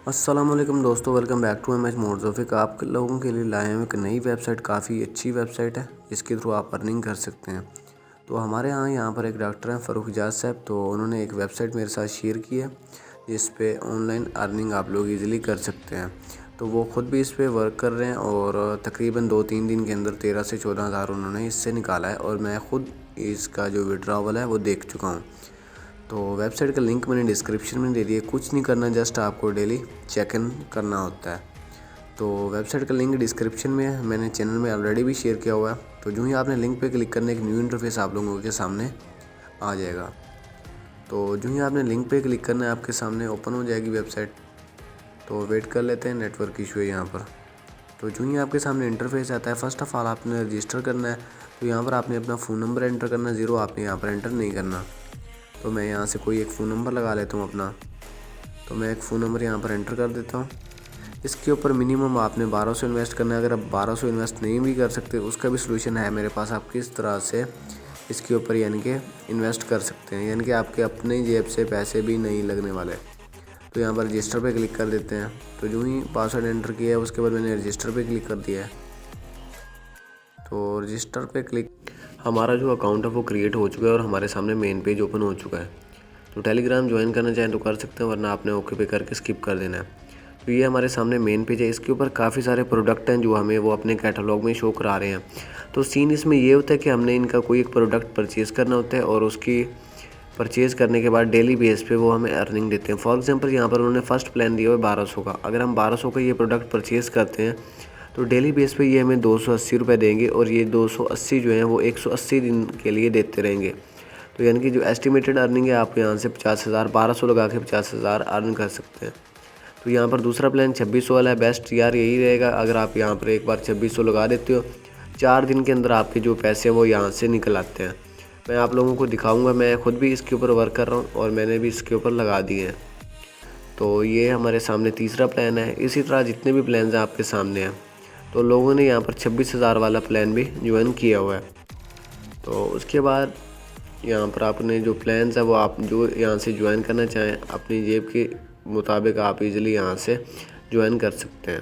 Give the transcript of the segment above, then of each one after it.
अस्सलाम वालेकुम दोस्तों, welcome back to M H मोरज़ोफिक। आप लोगों के लिए लाए हैं एक नई वेबसाइट। काफ़ी अच्छी वेबसाइट है, इसके थ्रू आप अर्निंग कर सकते हैं। तो हमारे यहाँ पर एक डॉक्टर हैं फ़ारूक इजाज़ साहब, तो उन्होंने एक वेबसाइट मेरे साथ शेयर की है जिस पे ऑनलाइन अर्निंग आप लोग इजीली कर सकते हैं। तो वो ख़ुद भी इस पे वर्क कर रहे हैं और तकरीबन 2-3 दिन के अंदर 13 से 14 हज़ार उन्होंने इससे निकाला है और मैं ख़ुद इसका जो विड्रॉवल है वो देख चुका हूँ। तो वेबसाइट का लिंक मैंने डिस्क्रिप्शन में दे दिया। कुछ नहीं करना, जस्ट आपको डेली चेक इन करना होता है। तो वेबसाइट का लिंक डिस्क्रिप्शन में है, मैंने चैनल में ऑलरेडी भी शेयर किया हुआ है। तो जो ही आपने लिंक पे क्लिक करने एक न्यू इंटरफेस आप लोगों के सामने आ जाएगा। तो जो ही आपने लिंक पे क्लिक करना है आपके सामने ओपन हो जाएगी वेबसाइट। तो वेट कर लेते हैं, नेटवर्क इशू है यहाँ पर। तो जो ही आपके सामने इंटरफेस आता है, फ़र्स्ट ऑफ़ ऑल आपने रजिस्टर करना है। तो यहाँ पर आपने अपना फ़ोन नंबर एंटर करना है, 0 आपने यहाँ पर एंटर नहीं करना। तो मैं यहाँ से कोई एक फ़ोन नंबर लगा लेता हूँ अपना। तो मैं एक फ़ोन नंबर यहाँ पर एंटर कर देता हूँ। इसके ऊपर मिनिमम आपने 1200 इन्वेस्ट करना है। अगर आप 1200 इन्वेस्ट नहीं भी कर सकते, उसका भी सलूशन है मेरे पास। आप किस तरह से इसके ऊपर यानी कि इन्वेस्ट कर सकते हैं, यानी कि आपके अपने जेब से पैसे भी नहीं लगने वाले। तो यहाँ पर रजिस्टर पे क्लिक कर देते हैं। तो जो ही पासवर्ड एंटर किया है उसके बाद मैंने रजिस्टर पे क्लिक कर दिया है। तो रजिस्टर पे क्लिक, हमारा जो अकाउंट है वो क्रिएट हो चुका है और हमारे सामने मेन पेज ओपन हो चुका है। तो टेलीग्राम ज्वाइन करना चाहें तो कर सकते हैं, वरना आपने ओके पे करके स्किप कर देना है। तो ये हमारे सामने मेन पेज है। इसके ऊपर काफ़ी सारे प्रोडक्ट हैं जो हमें वो अपने कैटलॉग में शो करा रहे हैं। तो सीन इसमें ये होता है कि हमने इनका कोई एक प्रोडक्ट परचेज़ करना होता है और उसकी परचेज़ करने के बाद डेली बेस पे वो हमें अर्निंग देते हैं। फॉर एग्जांपल यहाँ पर उन्होंने फर्स्ट प्लान दिया हुआ है 1200 का। अगर हम 1200 का ये प्रोडक्ट परचेज़ करते हैं तो डेली बेस पे ये हमें 280 रुपये देंगे और ये 280 जो है वो 180 दिन के लिए देते रहेंगे। तो यानी कि जो एस्टिमेटेड अर्निंग है आप यहाँ से 50,000 1200 लगा के 50,000 अर्न कर सकते हैं। तो यहाँ पर दूसरा प्लान 2600 वाला है। बेस्ट यार यही रहेगा, अगर आप यहाँ पर एक बार 2600 लगा देते हो, 4 दिन के अंदर आपके जो पैसे हैं वो यहाँ से निकल आते हैं। मैं आप लोगों को दिखाऊंगा, मैं ख़ुद भी इसके ऊपर वर्क कर रहा हूँ और मैंने भी इसके ऊपर लगा दिए हैं। तो ये हमारे सामने तीसरा प्लान है। इसी तरह जितने भी प्लान हैं आपके सामने हैं। तो लोगों ने यहाँ पर 26,000 वाला प्लान भी ज्वाइन किया हुआ है। तो उसके बाद यहाँ पर आपने जो प्लान्स है वो आप जो यहाँ से ज्वाइन करना चाहें अपनी जेब के मुताबिक आप इजीली यहाँ से ज्वाइन कर सकते हैं।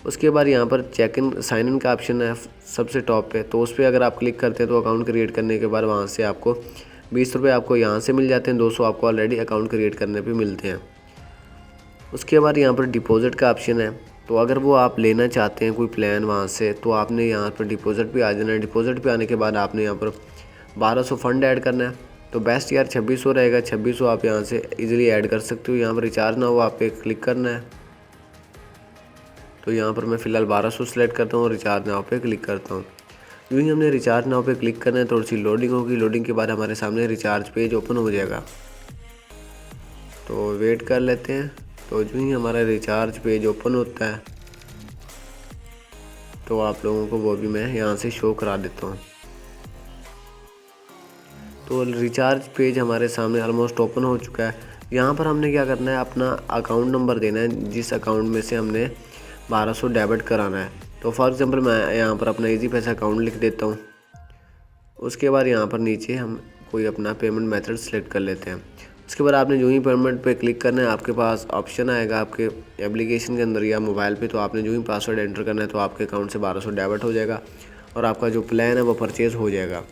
उसके बाद यहाँ पर चेक इन साइन इन का ऑप्शन है सबसे टॉप पे। तो उस पर अगर आप क्लिक करते हैं तो अकाउंट क्रिएट करने के बाद वहाँ से आपको 20 रुपये आपको यहाँ से मिल जाते हैं। 200 आपको ऑलरेडी अकाउंट क्रिएट करने पे मिलते हैं। उसके बाद यहाँ पर डिपॉज़िट का ऑप्शन है। तो अगर वो आप लेना चाहते हैं कोई प्लान वहाँ से, तो आपने यहाँ पर डिपॉज़िट पे आ जाना है। डिपॉज़िट पे आने के बाद आपने यहाँ पर 1200 फ़ंड ऐड करना है। तो बेस्ट यार 2600 रहेगा। 2600 आप यहाँ से इजीली ऐड कर सकते हो। यहाँ पर रिचार्ज ना हो आप पे क्लिक करना है। तो यहाँ पर मैं फ़िलहाल 1200 सेलेक्ट करता हूँ और रिचार्ज नाउ पे क्लिक करता हूँ। यूँ ही हमने रिचार्ज नाउ पे क्लिक करना है, थोड़ी सी लोडिंग होगी। लोडिंग के बाद हमारे सामने रिचार्ज पेज ओपन हो जाएगा। तो वेट कर लेते हैं। तो जो ही हमारा रिचार्ज पेज ओपन होता है तो आप लोगों को वो भी मैं यहाँ से शो करा देता हूँ। तो रिचार्ज पेज हमारे सामने ऑलमोस्ट ओपन हो चुका है। यहाँ पर हमने क्या करना है, अपना अकाउंट नंबर देना है जिस अकाउंट में से हमने 1200 डेबिट कराना है। तो फॉर एग्ज़ाम्पल मैं यहाँ पर अपना इजी पैसा अकाउंट लिख देता हूँ। उसके बाद यहाँ पर नीचे हम कोई अपना पेमेंट मेथड सेलेक्ट कर लेते हैं। उसके बाद आपने जो ही पेमेंट पे क्लिक करना है आपके पास ऑप्शन आएगा आपके एप्लीकेशन के अंदर या मोबाइल पे। तो आपने जो ही पासवर्ड एंटर करना है तो आपके अकाउंट से 1200 डेबिट हो जाएगा और आपका जो प्लान है वो परचेज़ हो जाएगा।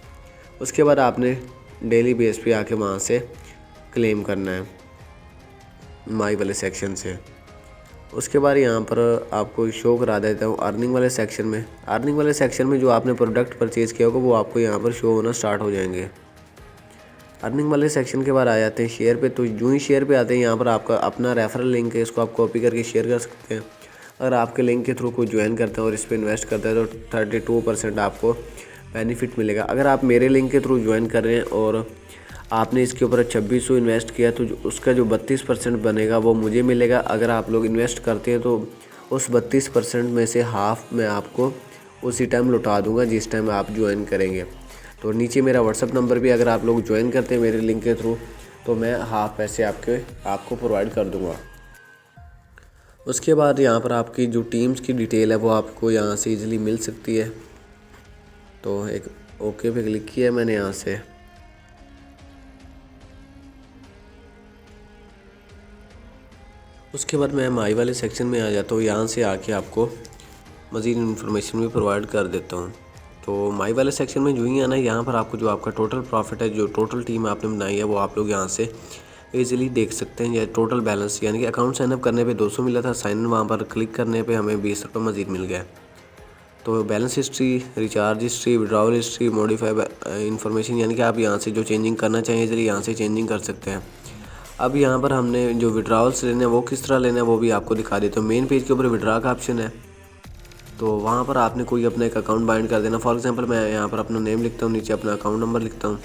उसके बाद आपने डेली बेस पे आके वहाँ से क्लेम करना है माई वाले सेक्शन से। उसके बाद यहाँ पर आपको शो करा देता हूँ अर्निंग वाले सेक्शन में। अर्निंग वाले सेक्शन में जो आपने प्रोडक्ट परचेज़ किया होगा वो आपको यहाँ पर शो होना स्टार्ट हो जाएंगे। अर्निंग वाले सेक्शन के बाद आ जाते हैं शेयर पे। तो जो ही शेयर पे आते हैं यहाँ पर आपका अपना रेफरल लिंक है, इसको आप कॉपी करके शेयर कर सकते हैं। अगर आपके लिंक के थ्रू कोई ज्वाइन करता है और इस पर इन्वेस्ट करता है तो 32% आपको बेनिफिट मिलेगा। अगर आप मेरे लिंक के थ्रू ज्वाइन कर रहे हैं और आपने इसके ऊपर 2600 इन्वेस्ट किया तो उसका जो 32% बनेगा वो मुझे मिलेगा। अगर आप लोग इन्वेस्ट करते हैं तो उस 32% में से हाफ़ मैं आपको उसी टाइम लौटा दूंगा जिस टाइम आप ज्वाइन करेंगे। तो नीचे मेरा व्हाट्सअप नंबर भी, अगर आप लोग ज्वाइन करते हैं मेरे लिंक के थ्रू तो मैं हाफ़ पैसे आपको प्रोवाइड कर दूँगा। उसके बाद यहाँ पर आपकी जो टीम्स की डिटेल है वो आपको यहाँ से ईज़िली मिल सकती है। तो एक ओके पे क्लिक किया मैंने यहाँ से। उसके बाद मैं माई वाले सेक्शन में आ जाता हूँ। यहाँ से आके आपको मज़ीद इन्फॉर्मेशन भी प्रोवाइड कर देता हूँ। तो माई वाले सेक्शन में जो ही आना है, यहाँ पर आपको जो आपका टोटल प्रॉफिट है, जो टोटल टीम आपने बनाई है, वो आप लोग यहाँ से ईज़िली देख सकते हैं। या टोटल बैलेंस यानी कि अकाउंट साइनअप करने पे 200 मिला था, साइन इन वहाँ पर क्लिक करने पे हमें 20 रुपये मज़ीद मिल गया। तो balance history, recharge history, withdrawal history, modify information, यानी कि आप यहाँ से जो चेंजिंग करना चाहें ईज़िली यहाँ से चेंजिंग कर सकते हैं। अब यहाँ पर हमने जो विड्रॉवल्स लेने हैं वो किस तरह लेना है वो भी आपको दिखा देता हूँ। मेन पेज के ऊपर विड्रा का ऑप्शन है, तो वहाँ पर आपने कोई अपना एक अकाउंट बाइंड कर देना। फॉर एग्जांपल मैं यहाँ पर अपना नेम लिखता हूँ, नीचे अपना अकाउंट नंबर लिखता हूँ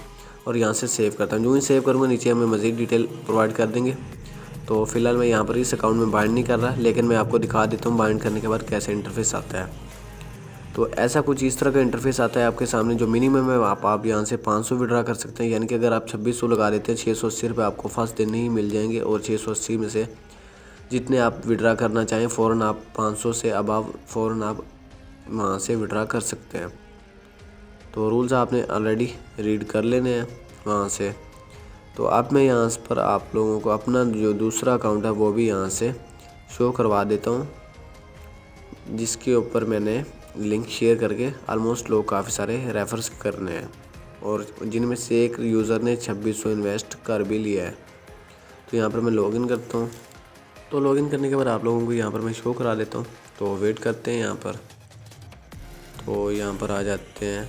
और यहाँ से सेव करता हूँ। जो ही सेव करूँगा नीचे हमें मज़ीद डिटेल प्रोवाइड कर देंगे। तो फिलहाल मैं यहाँ पर इस अकाउंट में बाइंड नहीं कर रहा, लेकिन मैं आपको दिखा देता हूँ बाइंड करने के बाद कैसे इंटरफेस आता है। तो ऐसा कुछ इस तरह का इंटरफेस आता है आपके सामने। जो मिनिमम है आप यहाँ से 500 विड्रा कर सकते हैं, यानी कि अगर आप 2600 लगा देते हैं 680 रुपये आपको फर्स्ट दिन ही मिल जाएंगे। और 680 में से जितने आप विड्रा करना चाहें फ़ौरन आप 500 से अबव फ़ौरन आप वहाँ से विड्रा कर सकते हैं। तो रूल्स आपने ऑलरेडी रीड कर लेने हैं वहाँ से। तो अब मैं यहाँ पर आप लोगों को अपना जो दूसरा अकाउंट है वो भी यहाँ से शो करवा देता हूँ, जिसके ऊपर मैंने लिंक शेयर करके ऑलमोस्ट लोग काफ़ी सारे रेफर्स करने हैं और जिनमें से एक यूज़र ने 2600 इन्वेस्ट कर भी लिया है। तो यहाँ पर मैं लॉगिन करता हूँ। तो लॉगिन करने के बाद आप लोगों को यहाँ पर मैं शो करा देता हूँ। तो वेट करते हैं यहाँ पर। तो यहाँ पर आ जाते हैं।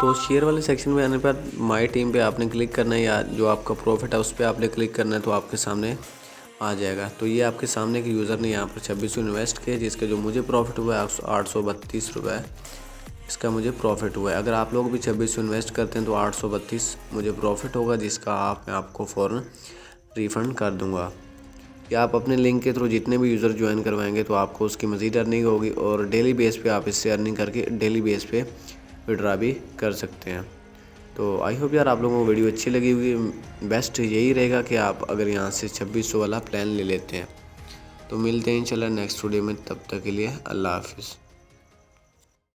तो शेयर वाले सेक्शन में आने पर माई टीम पे आपने क्लिक करना है, या जो आपका प्रॉफिट है उस पर आपने क्लिक करना है, तो आपके सामने आ जाएगा। तो ये आपके सामने के यूज़र ने यहाँ पर 2600 इन्वेस्ट किया, जिसका जो मुझे प्रॉफिट हुआ है 832 रुपये इसका मुझे प्रॉफिट हुआ है। अगर आप लोग भी 2600 इन्वेस्ट करते हैं तो 832 मुझे प्रॉफिट होगा, जिसका मैं आपको फ़ौरन रिफ़ंड कर दूँगा। या आप अपने लिंक के थ्रू जितने भी यूज़र ज्वाइन करवाएंगे तो आपको उसकी मज़ीद अर्निंग होगी और डेली बेस पे आप इससे अर्निंग करके डेली बेस पे विड्रा भी कर सकते हैं। तो आई होप यार आप लोगों को वीडियो अच्छी लगी होगी। बेस्ट यही रहेगा कि आप अगर यहाँ से 2600 वाला प्लान ले लेते हैं। तो मिलते हैं इंशाल्लाह नेक्स्ट वीडियो में, तब तक के लिए अल्लाह हाफिज़।